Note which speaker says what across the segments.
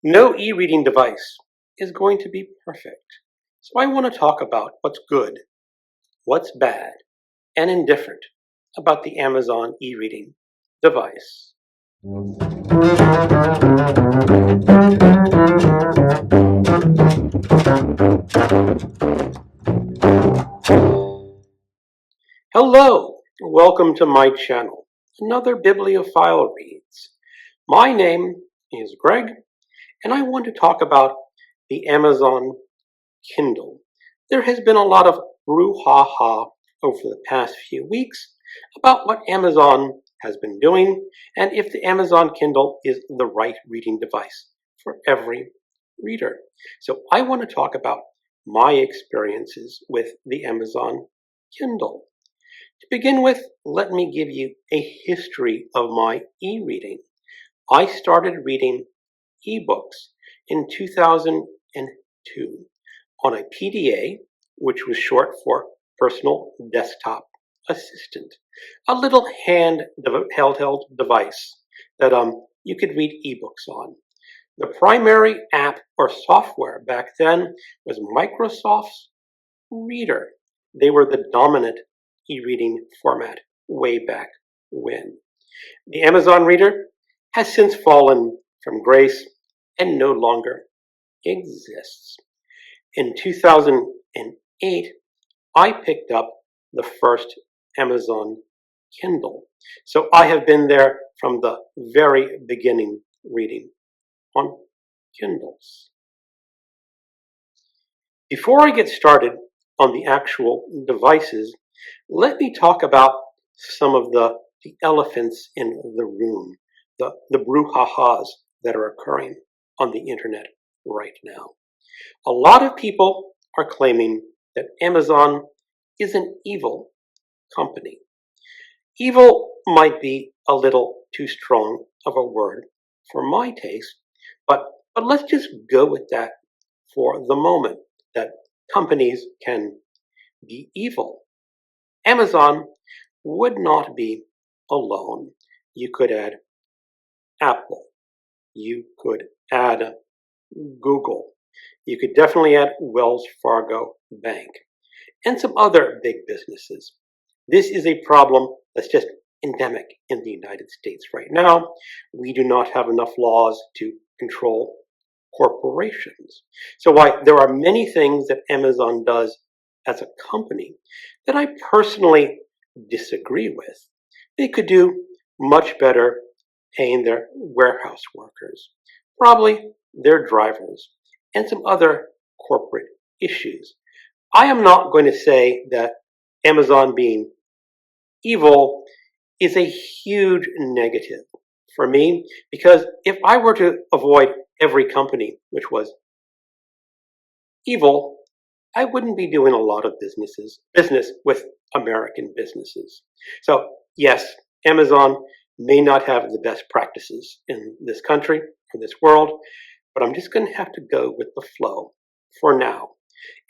Speaker 1: No e-reading device is going to be perfect. So I want to talk about what's good, what's bad, and indifferent about the Amazon e-reading device. Hello, welcome to my channel, another Bibliophile Reads. My name is Greg, and I want to talk about the Amazon Kindle. There has been a lot of brouhaha over the past few weeks about what Amazon has been doing and if the Amazon Kindle is the right reading device for every reader. So I want to talk about my experiences with the Amazon Kindle. To begin with, let me give you a history of my e-reading. I started reading eBooks in 2002 on a PDA, which was short for Personal Desktop Assistant, a little handheld device that you could read ebooks on. The primary app or software back then was Microsoft's Reader. They were the dominant e-reading format way back when. The Amazon Reader has since fallen from grace and no longer exists. In 2008, I picked up the first Amazon Kindle. So I have been there from the very beginning reading on Kindles. Before I get started on the actual devices, let me talk about some of the elephants in the room, the brouhahas that are occurring on the internet right now. A lot of people are claiming that Amazon is an evil company. Evil might be a little too strong of a word for my taste, but let's just go with that for the moment, that companies can be evil. Amazon would not be alone. You could add Apple. You could add Google. You could definitely add Wells Fargo Bank and some other big businesses. This is a problem that's just endemic in the United States right now. We do not have enough laws to control corporations. So while there are many things that Amazon does as a company that I personally disagree with, they could do much better paying their warehouse workers, probably their drivers, and some other corporate issues. I am not going to say that Amazon being evil is a huge negative for me, because if I were to avoid every company which was evil, I wouldn't be doing a lot of business with American businesses. So yes, Amazon may not have the best practices in this country or this world, but I'm just going to have to go with the flow for now,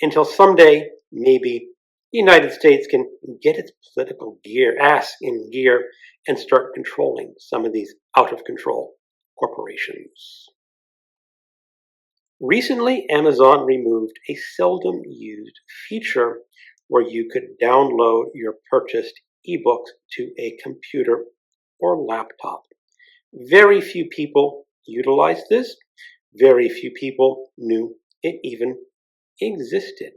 Speaker 1: until someday maybe the United States can get its political ass in gear and start controlling some of these out-of-control corporations. Recently, Amazon removed a seldom used feature where you could download your purchased ebooks to a computer or laptop. Very few people utilized this. Very few people knew it even existed.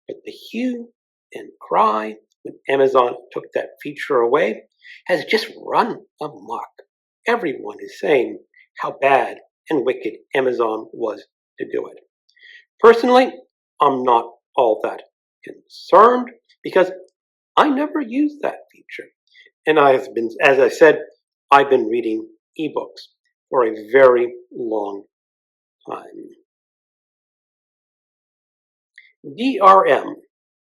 Speaker 1: But the hue and cry when Amazon took that feature away has just run amok. Everyone is saying how bad and wicked Amazon was to do it. Personally, I'm not all that concerned because I never used that feature. And as I said, I've been reading ebooks for a very long time. DRM,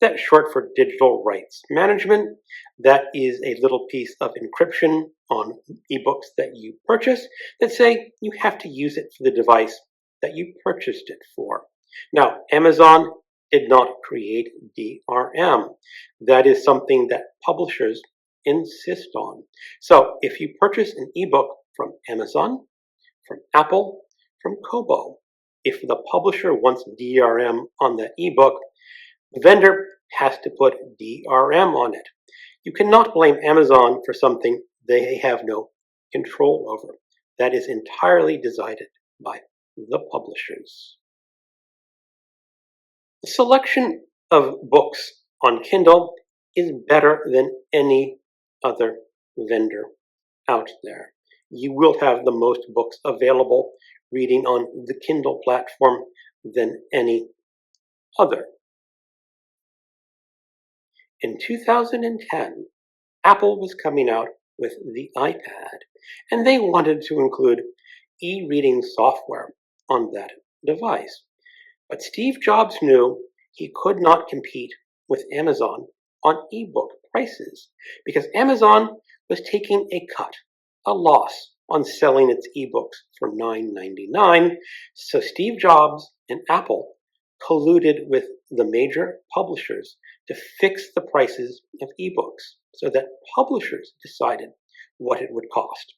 Speaker 1: that's short for Digital Rights Management. That is a little piece of encryption on ebooks that you purchase that say you have to use it for the device that you purchased it for. Now, Amazon did not create DRM. That is something that publishers insist on. So if you purchase an ebook from Amazon, from Apple, from Kobo. If the publisher wants DRM on that ebook, the vendor has to put DRM on it. You cannot blame Amazon for something they have no control over. That is entirely decided by the publishers. The selection of books on Kindle is better than any other vendor out there. You will have the most books available reading on the Kindle platform than any other. In 2010, Apple was coming out with the iPad, and they wanted to include e-reading software on that device. But Steve Jobs knew he could not compete with Amazon on ebook prices because Amazon was taking a cut, a loss on selling its ebooks for $9.99. So Steve Jobs and Apple colluded with the major publishers to fix the prices of ebooks so that publishers decided what it would cost.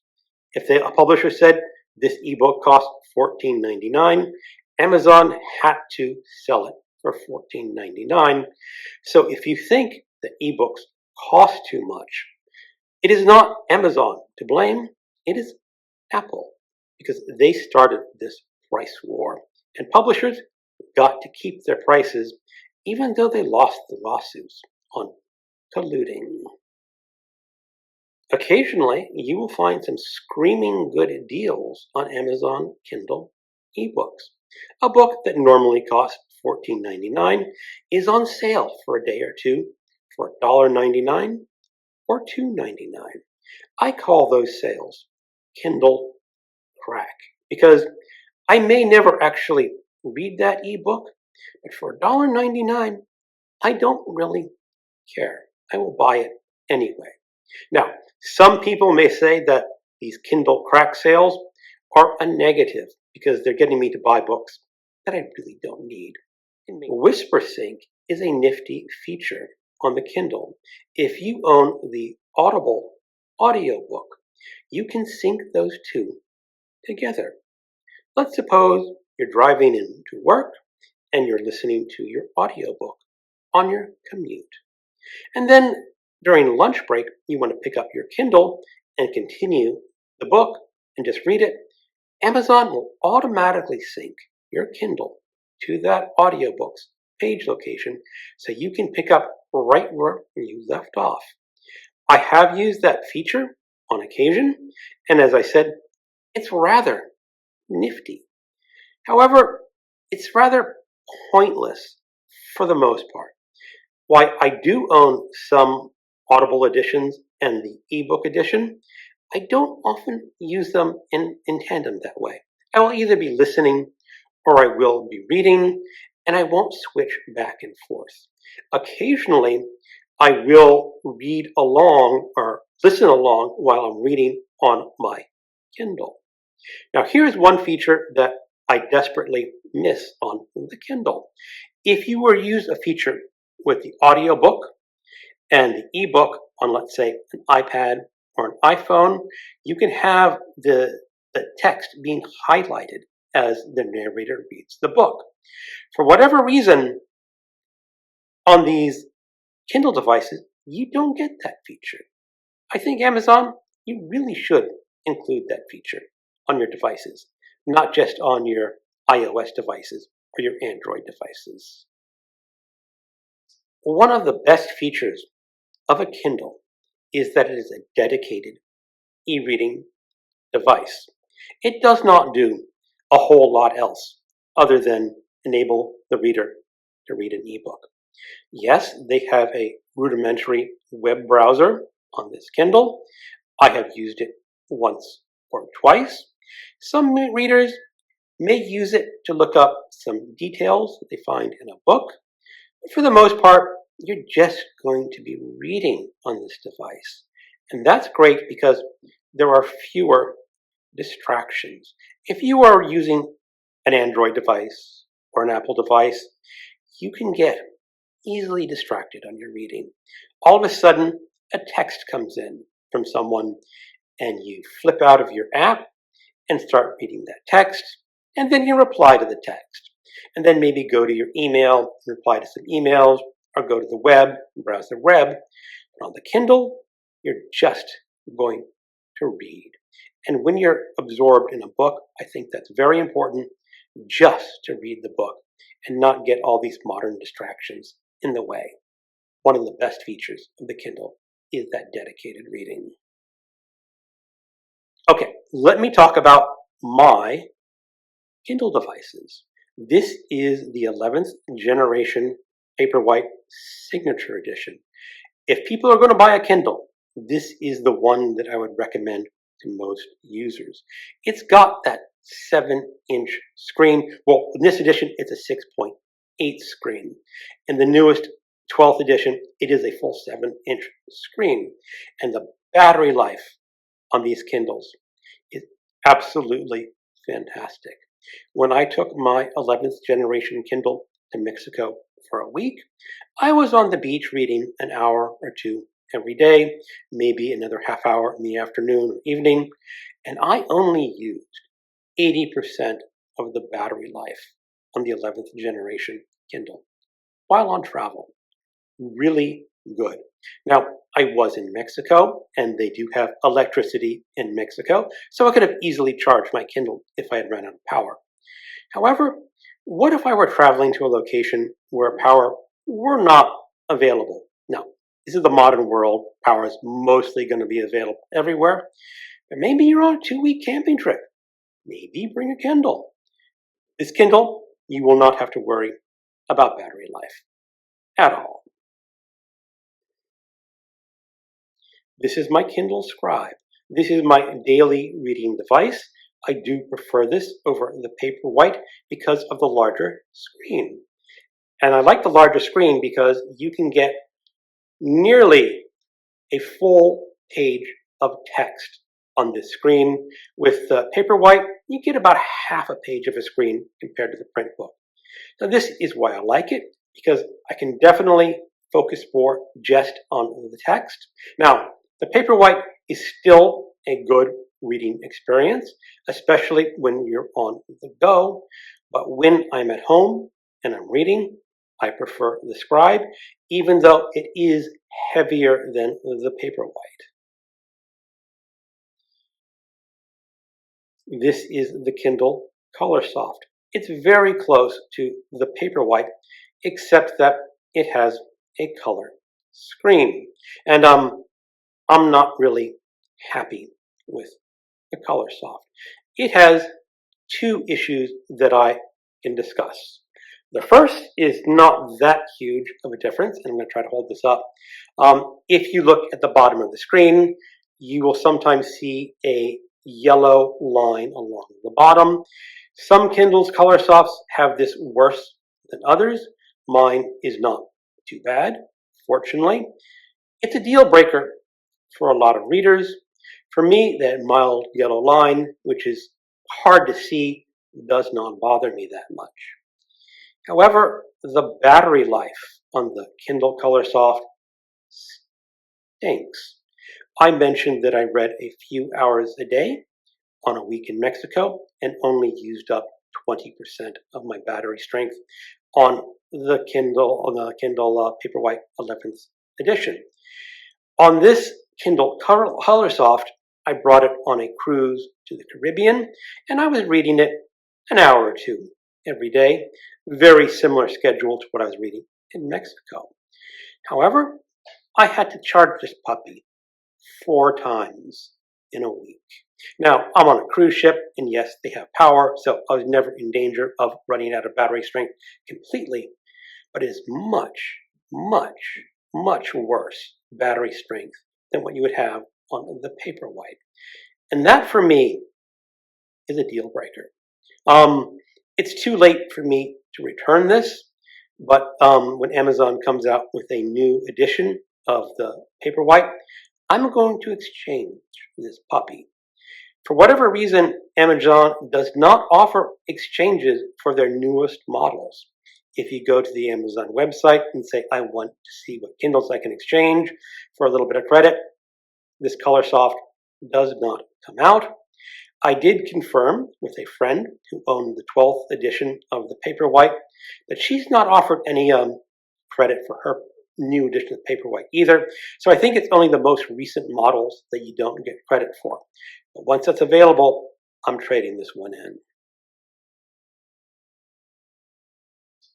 Speaker 1: If a publisher said this ebook cost $14.99, Amazon had to sell it for $14.99. So if you think that ebooks cost too much, it is not Amazon to blame, it is Apple, because they started this price war. And publishers got to keep their prices even though they lost the lawsuits on colluding. Occasionally, you will find some screaming good deals on Amazon Kindle ebooks. A book that normally costs $14.99 is on sale for a day or two for $1.99 or $2.99. I call those sales Kindle crack because I may never actually read that ebook, but for $1.99, I don't really care. I will buy it anyway. Now, some people may say that these Kindle crack sales are a negative because they're getting me to buy books that I really don't need. Whispersync is a nifty feature on the Kindle. If you own the Audible audiobook, you can sync those two together. Let's suppose you're driving into work and you're listening to your audiobook on your commute. And then during lunch break, you want to pick up your Kindle and continue the book and just read it. Amazon will automatically sync your Kindle to that audiobook's page location so you can pick up right where you left off. I have used that feature on occasion, and as I said, it's rather nifty. However, it's rather pointless for the most part. While I do own some Audible editions and the ebook edition, I don't often use them in tandem that way. I will either be listening or I will be reading, and I won't switch back and forth. Occasionally, I will read along or listen along while I'm reading on my Kindle. Now, here's one feature that I desperately miss on the Kindle. If you were to use a feature with the audiobook and the ebook on, let's say, an iPad or an iPhone, you can have the text being highlighted as the narrator reads the book. For whatever reason, on these Kindle devices, you don't get that feature. I think Amazon, you really should include that feature on your devices, not just on your iOS devices or your Android devices. One of the best features of a Kindle is that it is a dedicated e-reading device. It does not do a whole lot else other than enable the reader to read an ebook. Yes, they have a rudimentary web browser on this Kindle. I have used it once or twice. Some readers may use it to look up some details that they find in a book. But for the most part, you're just going to be reading on this device. And that's great because there are fewer distractions. If you are using an Android device or an Apple device, you can get easily distracted on your reading. All of a sudden, a text comes in from someone and you flip out of your app and start reading that text, and then you reply to the text. And then maybe go to your email, reply to some emails, or go to the web, browse the web. But on the Kindle, you're just going to read. And when you're absorbed in a book, I think that's very important, just to read the book and not get all these modern distractions in the way. One of the best features of the Kindle is that dedicated reading. Okay, let me talk about my Kindle devices. This is the 11th generation Paperwhite Signature Edition. If people are going to buy a Kindle, this is the one that I would recommend to most users. It's got that 7-inch screen. Well, in this edition, it's a 6.8 screen. In the newest 12th edition, it is a full 7-inch screen. And the battery life on these Kindles is absolutely fantastic. When I took my 11th generation Kindle to Mexico for a week, I was on the beach reading an hour or two every day, maybe another half hour in the afternoon or evening, and I only used 80% of the battery life on the 11th generation Kindle while on travel. Really good. Now, I was in Mexico, and they do have electricity in Mexico, so I could have easily charged my Kindle if I had run out of power. However, what if I were traveling to a location where power were not available? Now, this is the modern world. Power is mostly going to be available everywhere. But maybe you're on a 2-week camping trip. Maybe bring a Kindle. This Kindle, you will not have to worry about battery life at all. This is my Kindle Scribe. This is my daily reading device. I do prefer this over the Paperwhite because of the larger screen. And I like the larger screen because you can get nearly a full page of text on this screen. With the Paperwhite, you get about half a page of a screen compared to the print book. So this is why I like it, because I can definitely focus more just on the text. Now, the Paperwhite is still a good reading experience, especially when you're on the go. But when I'm at home and I'm reading, I prefer the Scribe, even though it is heavier than the Paperwhite. This is the Kindle Colorsoft. It's very close to the Paperwhite, except that it has a color screen. And I'm not really happy with the Colorsoft. It has two issues that I can discuss. The first is not that huge of a difference, and I'm going to try to hold this up. If you look at the bottom of the screen, you will sometimes see a yellow line along the bottom. Some Kindles Colorsofts have this worse than others. Mine is not too bad, fortunately. It's a deal breaker for a lot of readers. For me, that mild yellow line, which is hard to see, does not bother me that much. However, the battery life on the Kindle Colorsoft stinks. I mentioned that I read a few hours a day on a week in Mexico and only used up 20% of my battery strength on the Kindle Paperwhite 11th edition. On this Kindle Colorsoft, I brought it on a cruise to the Caribbean, and I was reading it an hour or two every day. Very similar schedule to what I was reading in Mexico. However, I had to charge this puppy 4 times in a week. Now, I'm on a cruise ship, and yes, they have power, so I was never in danger of running out of battery strength completely, but it is much, much, much worse battery strength than what you would have on the Paperwhite. And that, for me, is a deal breaker. It's too late for me to return this, but when Amazon comes out with a new edition of the Paperwhite, I'm going to exchange this puppy. For whatever reason, Amazon does not offer exchanges for their newest models. If you go to the Amazon website and say, I want to see what Kindles I can exchange for a little bit of credit, this Colorsoft does not come out. I did confirm with a friend who owned the 12th edition of the Paperwhite that she's not offered any credit for her new edition of Paperwhite either. So I think it's only the most recent models that you don't get credit for. But once it's available, I'm trading this one in.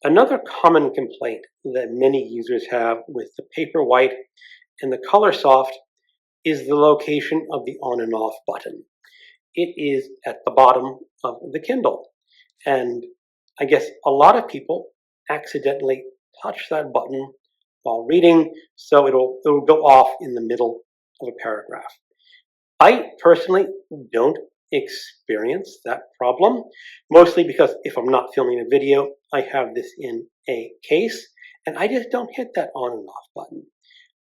Speaker 1: Another common complaint that many users have with the Paperwhite and the Colorsoft is the location of the on and off button. It is at the bottom of the Kindle. And I guess a lot of people accidentally touch that button while reading, so it'll go off in the middle of a paragraph. I personally don't experience that problem, mostly because if I'm not filming a video, I have this in a case, and I just don't hit that on and off button.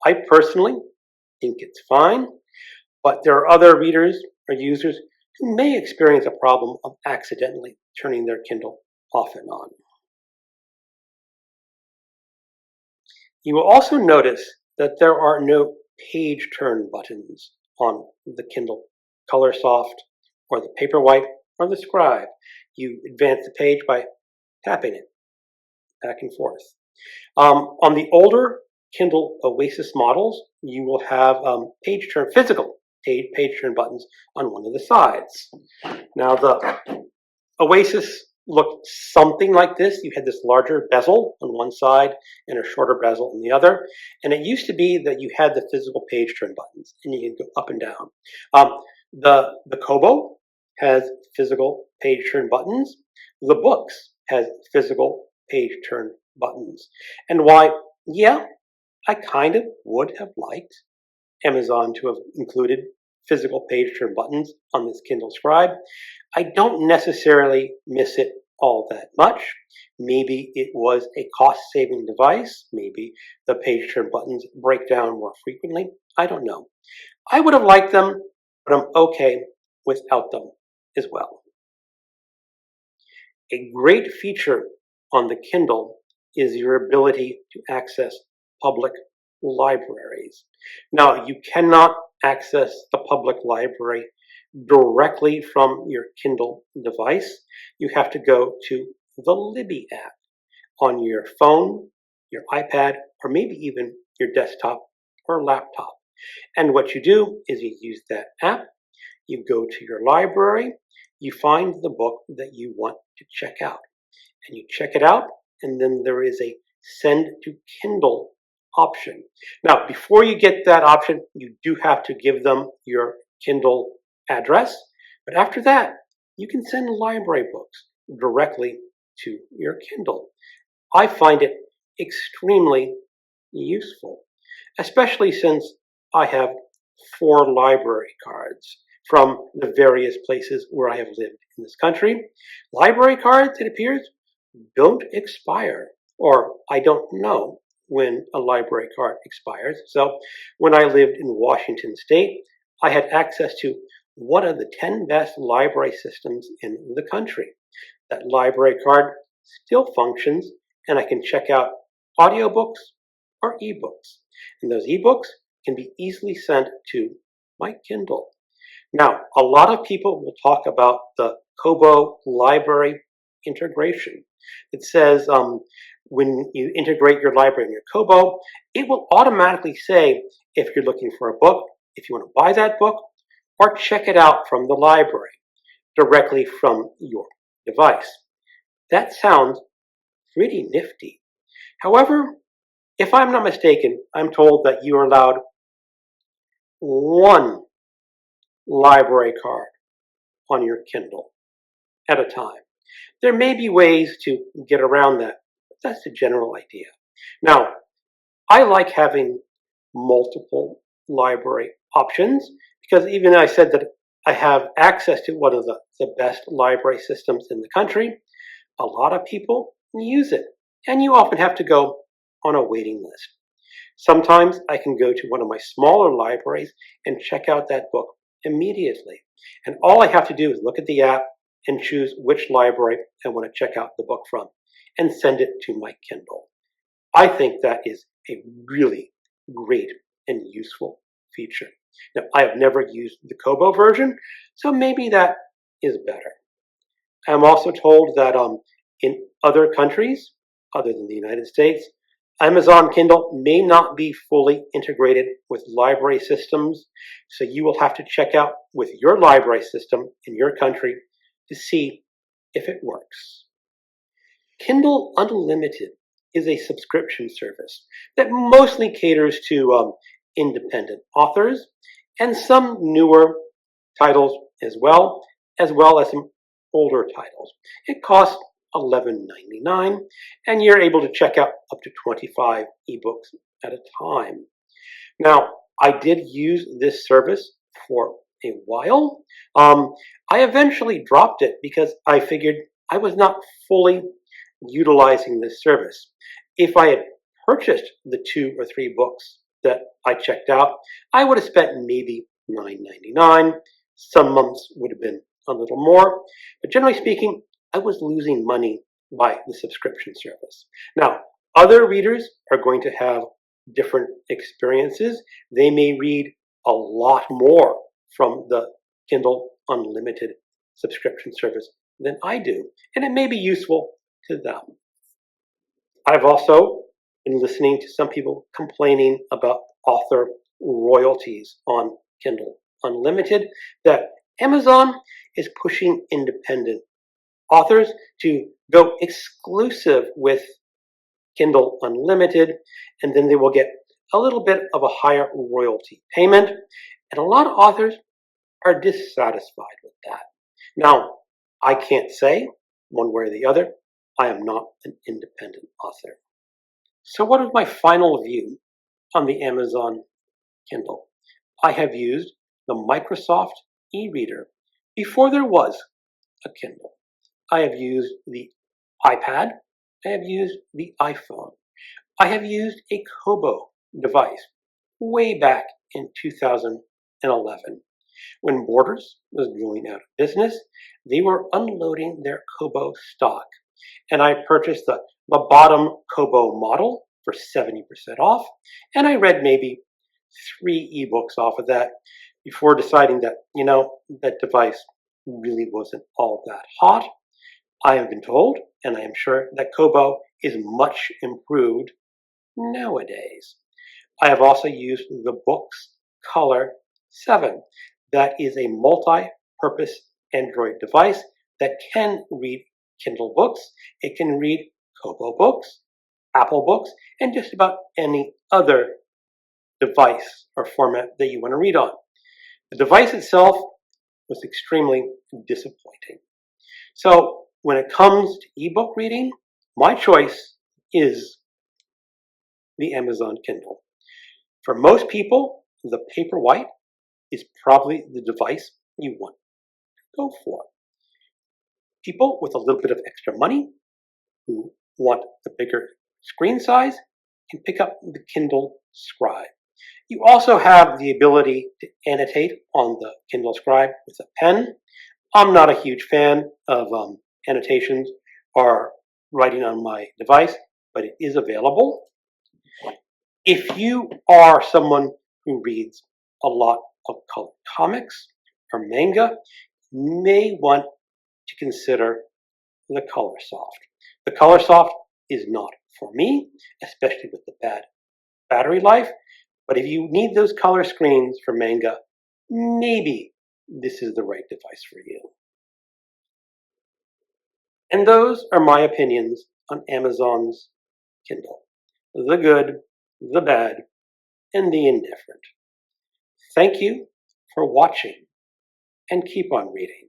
Speaker 1: I personally think it's fine, but there are other readers or users who may experience a problem of accidentally turning their Kindle off and on. You will also notice that there are no page turn buttons on the Kindle Colorsoft or the Paperwhite or the Scribe. You advance the page by tapping it back and forth. On the older Kindle Oasis models, you will have physical page turn buttons on one of the sides. Now the Oasis looked something like this. You had this larger bezel on one side and a shorter bezel on the other. And it used to be that you had the physical page turn buttons and you could go up and down. The Kobo has physical page turn buttons. The Books has physical page turn buttons. And why? Yeah, I kind of would have liked Amazon to have included physical page turn buttons on this Kindle Scribe. I don't necessarily miss it all that much. Maybe it was a cost-saving device. Maybe the page turn buttons break down more frequently. I don't know. I would have liked them, but I'm okay without them as well. A great feature on the Kindle is your ability to access public libraries. Now, you cannot access the public library directly from your Kindle device. You have to go to the Libby app on your phone, your iPad, or maybe even your desktop or laptop. And what you do is you use that app, you go to your library, you find the book that you want to check out, and you check it out, and then there is a send to Kindle option. Now, before you get that option, you do have to give them your Kindle address, but after that, you can send library books directly to your Kindle. I find it extremely useful, especially since I have 4 library cards from the various places where I have lived in this country. Library cards, it appears, don't expire, or I don't know when a library card expires. So when I lived in Washington State, I had access to one of the 10 best library systems in the country. That library card still functions, and I can check out audiobooks or eBooks. And those eBooks can be easily sent to my Kindle. Now, a lot of people will talk about the Kobo library integration. It says when you integrate your library in your Kobo, it will automatically say if you're looking for a book, if you want to buy that book, or check it out from the library directly from your device. That sounds pretty nifty. However, if I'm not mistaken, I'm told that you are allowed 1 library card on your Kindle at a time. There may be ways to get around that, but that's the general idea. Now, I like having multiple library options because even though I said that I have access to one of the best library systems in the country, a lot of people use it, and you often have to go on a waiting list. Sometimes I can go to one of my smaller libraries and check out that book immediately. And all I have to do is look at the app and choose which library I want to check out the book from and send it to my Kindle. I think that is a really great and useful feature. Now, I have never used the Kobo version, so maybe that is better. I'm also told that in other countries, other than the United States, Amazon Kindle may not be fully integrated with library systems, so you will have to check out with your library system in your country to see if it works. Kindle Unlimited is a subscription service that mostly caters to independent authors and some newer titles as well as some older titles. It costs $11.99, and you're able to check out up to 25 ebooks at a time. Now, I did use this service for a while. I eventually dropped it because I figured I was not fully utilizing this service. If I had purchased the 2 or 3 books that I checked out, I would have spent maybe $9.99. Some months would have been a little more, but generally speaking, I was losing money by the subscription service. Now, other readers are going to have different experiences. They may read a lot more from the Kindle Unlimited subscription service than I do, and it may be useful to them. I've also been listening to some people complaining about author royalties on Kindle Unlimited, that Amazon is pushing independent authors to go exclusive with Kindle Unlimited, and then they will get a little bit of a higher royalty payment, and a lot of authors are dissatisfied with that. Now, I can't say one way or the other. I am not an independent author. So what is my final view on the Amazon Kindle? I have used the Microsoft e-reader before there was a Kindle. I have used the iPad. I have used the iPhone. I have used a Kobo device way back in 2011. When Borders was going out of business, they were unloading their Kobo stock, and I purchased the bottom Kobo model for 70% off, and I read maybe 3 ebooks off of that before deciding that, that device really wasn't all that hot. I have been told, and I am sure, that Kobo is much improved nowadays. I have also used the Books Color 7. That is a multi-purpose Android device that can read Kindle books. It can read Kobo books, Apple books, and just about any other device or format that you want to read on. The device itself was extremely disappointing. So when it comes to ebook reading, my choice is the Amazon Kindle. For most people, the Paperwhite is probably the device you want to go for. People with a little bit of extra money who want the bigger screen size can pick up the Kindle Scribe. You also have the ability to annotate on the Kindle Scribe with a pen. I'm not a huge fan of annotations or writing on my device, but it is available. If you are someone who reads a lot of color comics or manga, you may want to consider the Colorsoft. The Colorsoft is not for me, especially with the bad battery life, but if you need those color screens for manga, maybe this is the right device for you. And those are my opinions on Amazon's Kindle. The good, the bad, and the indifferent. Thank you for watching, and keep on reading.